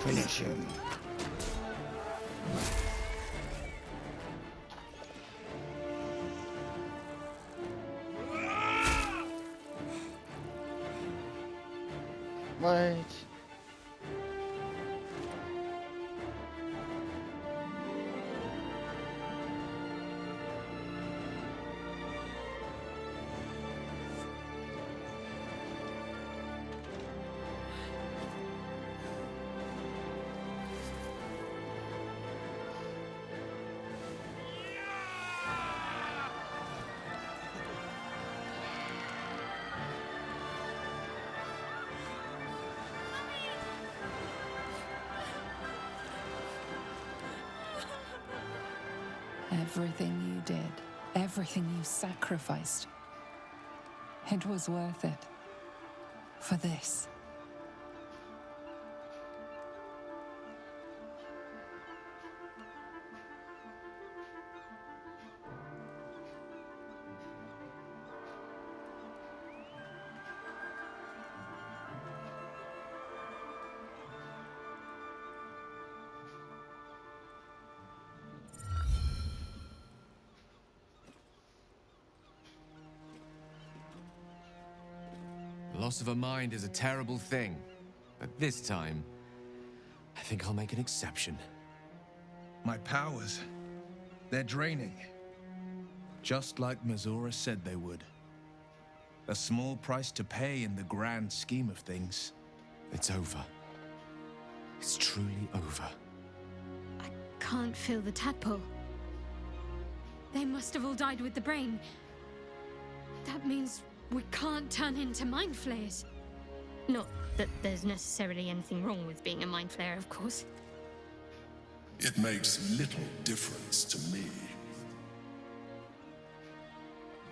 Finish him. Wait. Everything you did, everything you sacrificed, it was worth it. For this. Loss of a mind is a terrible thing, but this time, I think I'll make an exception. My powers, they're draining. Just like Mizora said they would. A small price to pay in the grand scheme of things. It's over. It's truly over. I can't feel the tadpole. They must have all died with the brain. That means we can't turn into mind flayers. Not that there's necessarily anything wrong with being a mind flayer, of course. It makes little difference to me.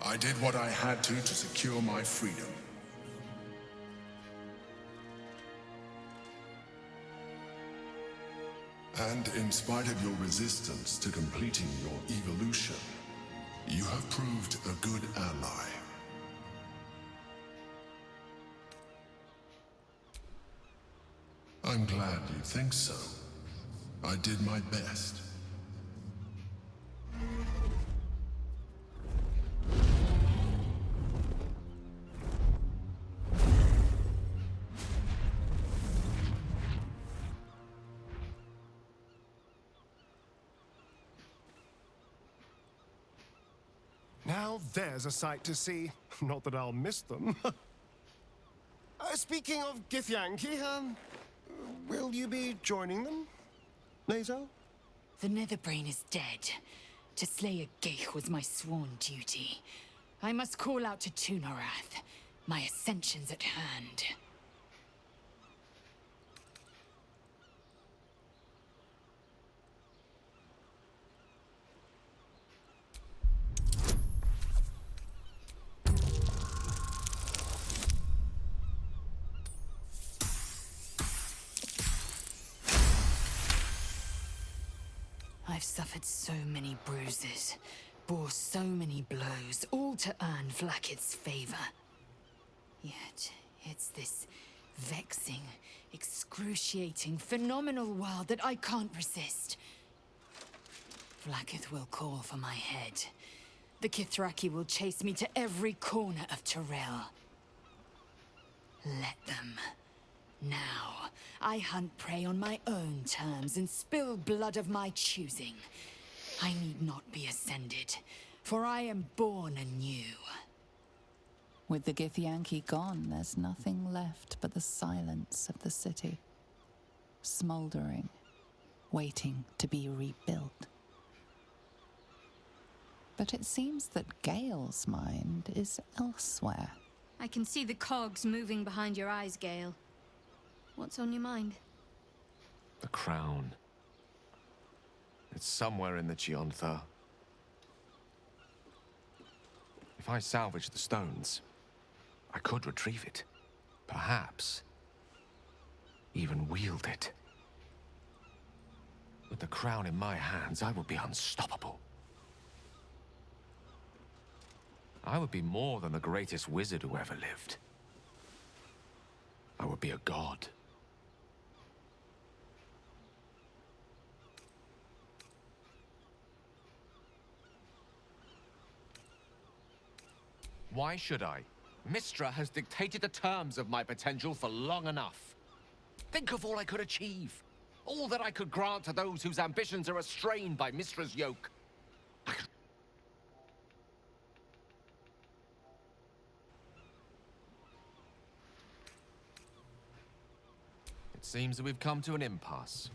I did what I had to secure my freedom. And in spite of your resistance to completing your evolution, you have proved a good ally. I'm glad you think so. I did my best. Now there's a sight to see. Not that I'll miss them. Speaking of Githyanki, will you be joining them, Nazo? The Netherbrain is dead. To slay a Geich was my sworn duty. I must call out to Tunorath. My ascension's at hand. I've suffered so many bruises, bore so many blows, all to earn Vlaakith's favor. Yet, it's this vexing, excruciating, phenomenal world that I can't resist. Vlaakith will call for my head. The Kithraki will chase me to every corner of Terrell. Let them. Now, I hunt prey on my own terms and spill blood of my choosing. I need not be ascended, for I am born anew. With the Githyanki gone, there's nothing left but the silence of the city. Smoldering, waiting to be rebuilt. But it seems that Gale's mind is elsewhere. I can see the cogs moving behind your eyes, Gale. What's on your mind? The crown. It's somewhere in the Chiontha. If I salvage the stones, I could retrieve it. Perhaps even wield it. With the crown in my hands, I would be unstoppable. I would be more than the greatest wizard who ever lived. I would be a god. Why should I? Mistra has dictated the terms of my potential for long enough. Think of all I could achieve. All that I could grant to those whose ambitions are restrained by Mistra's yoke. It seems that we've come to an impasse.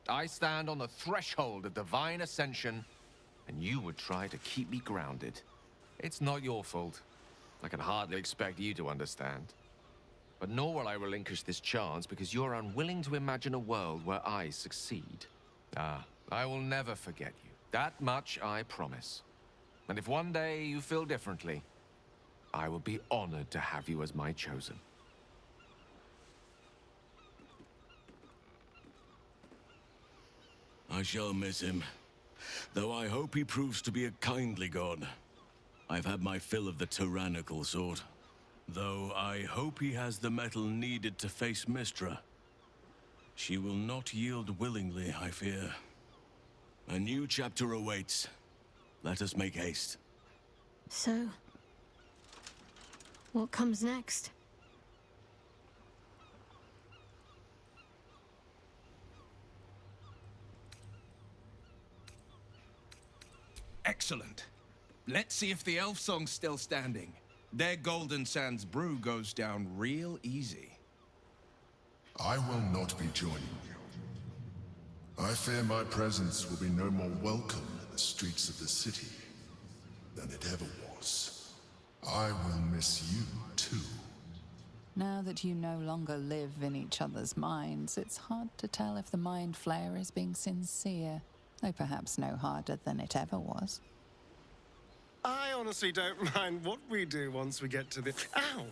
I stand on the threshold of divine ascension, and you would try to keep me grounded. It's not your fault. I can hardly expect you to understand. But nor will I relinquish this chance because you're unwilling to imagine a world where I succeed. Ah, I will never forget you. That much I promise. And if one day you feel differently, I will be honored to have you as my chosen. I shall miss him, though I hope he proves to be a kindly god. I've had my fill of the tyrannical sort, though I hope he has the mettle needed to face Mistra. She will not yield willingly, I fear. A new chapter awaits. Let us make haste. So, what comes next? Excellent. Let's see if the elf song's still standing. Their Golden Sands brew goes down real easy. I will not be joining you. I fear my presence will be no more welcome in the streets of the city than it ever was. I will miss you, too. Now that you no longer live in each other's minds, it's hard to tell if the Mind Flayer is being sincere, though perhaps no harder than it ever was. I honestly don't mind what we do once we get to the... Ow!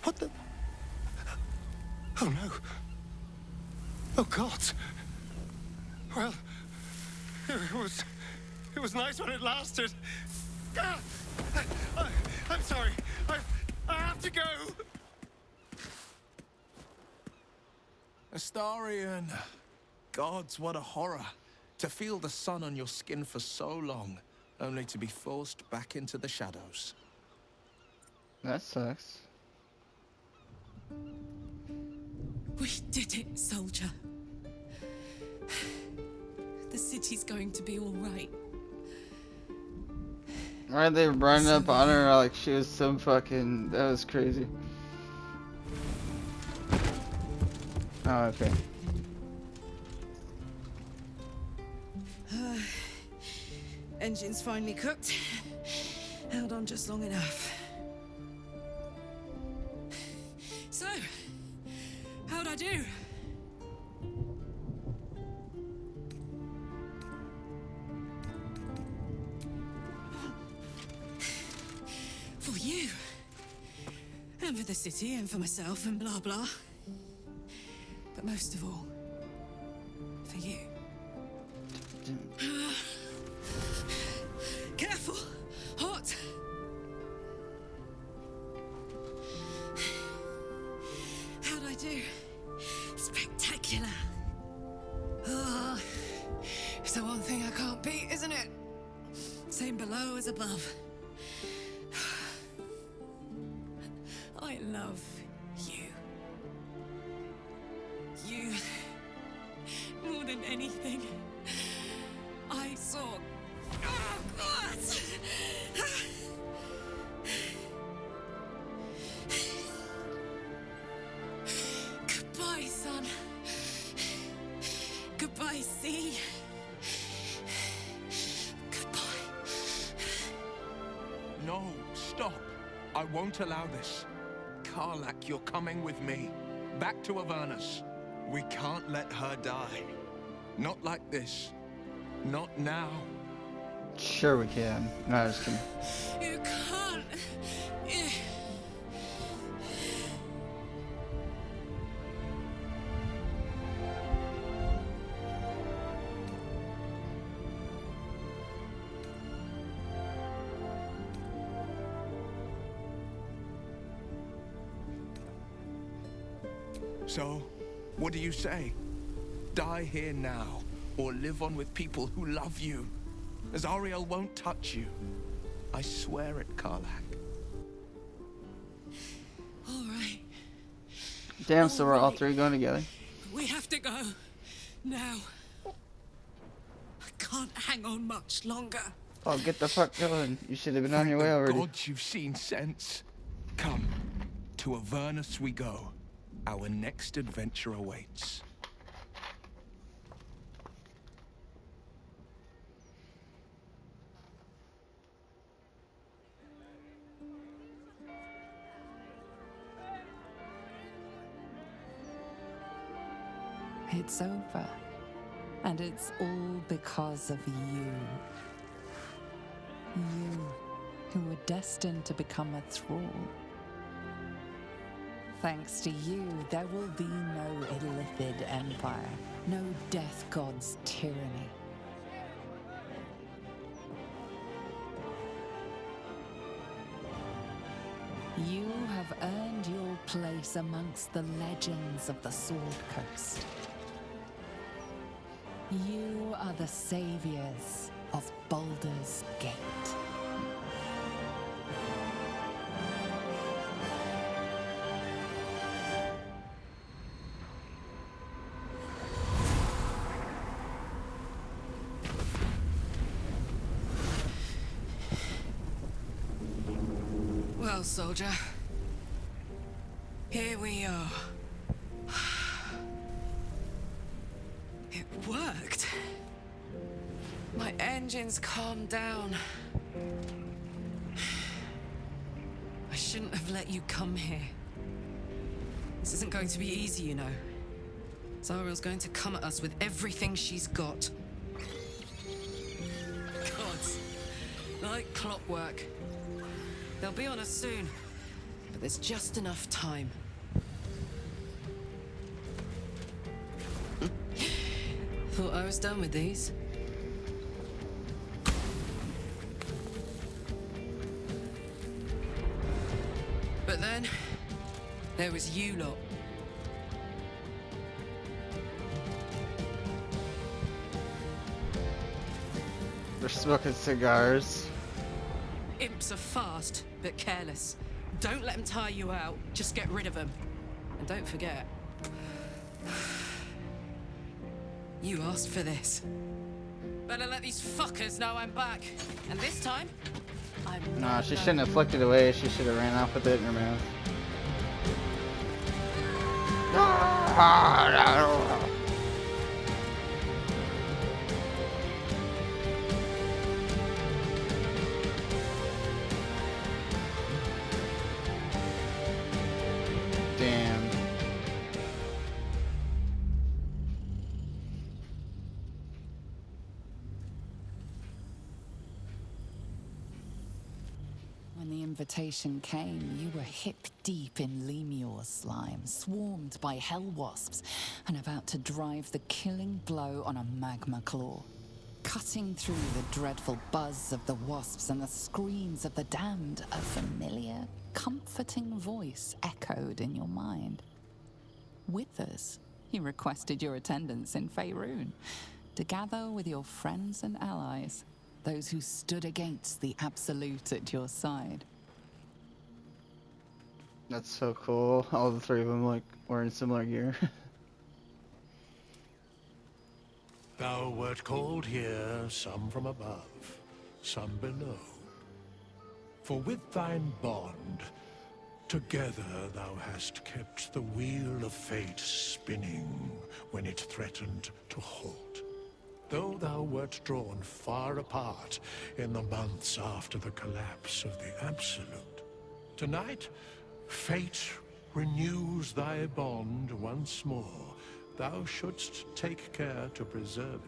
What the... Oh, no. Oh, God. Well, it was nice when it lasted. Ah! I'm sorry. I have to go. Astarion. Gods, what a horror. To feel the sun on your skin for so long, only to be forced back into the shadows. That sucks. We did it, soldier. The city's going to be all right. Why are they running up on her like she was some fucking... That was crazy. Oh, okay. Engine's finally cooked. Held on just long enough. So, how'd I do? For you. And for the city and for myself and blah blah. But most of all, for you. Careful! Hot! How'd I do? Spectacular! Oh, it's the one thing I can't beat, isn't it? Same below as above. I love you. You, more than anything, I saw. Oh, God! Goodbye, son. Goodbye, sea. Goodbye. No, stop. I won't allow this. Karlak, you're coming with me. Back to Avernus. We can't let her die. Not like this. Not now. Sure we can. No, just kidding. You can't. So, what do you say? Die here now, or live on with people who love you? Azariel won't touch you. I swear it, Karlak. Damn, so we're all three going together. We have to go. Now. I can't hang on much longer. Oh, get the fuck going. You should have been on your way already. Gods, you've seen sense. Come. To Avernus we go. Our next adventure awaits. It's over. And it's all because of you. You, who were destined to become a thrall. Thanks to you, there will be no Illithid Empire, no Death God's tyranny. You have earned your place amongst the legends of the Sword Coast. You are the saviors of Baldur's Gate. Well, soldier. Here we are. It worked. My engines calmed down. I shouldn't have let you come here. This isn't going to be easy, you know. Zariel's going to come at us with everything she's got. Gods, like clockwork. They'll be on us soon, but there's just enough time. Thought I was done with these. But then, there was you lot. They're smoking cigars. Imps are fast, but careless. Don't let them tire you out, just get rid of them. And don't forget, you asked for this. Better let these fuckers know I'm back. And this time, I'm Nah, not she alone. shouldn't have flicked it away. She should have ran off with it in her mouth. Damn. When the invitation came, you were hip deep in Lemur's slime, swarmed by hell wasps, and about to drive the killing blow on a magma claw. Cutting through the dreadful buzz of the wasps and the screams of the damned, a familiar, comforting voice echoed in your mind. Withers, he requested your attendance in Faerun, to gather with your friends and allies, those who stood against the Absolute at your side. That's so cool. All the three of them, like, wearing similar gear. Thou wert called here, some from above, some below. For with thine bond, together thou hast kept the wheel of fate spinning when it threatened to halt. Though thou wert drawn far apart in the months after the collapse of the Absolute, tonight, fate renews thy bond once more. Thou shouldst take care to preserve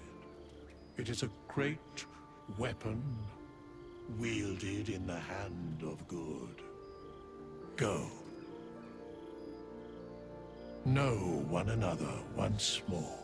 it. It is a great weapon, wielded in the hand of good. Go. Know one another once more.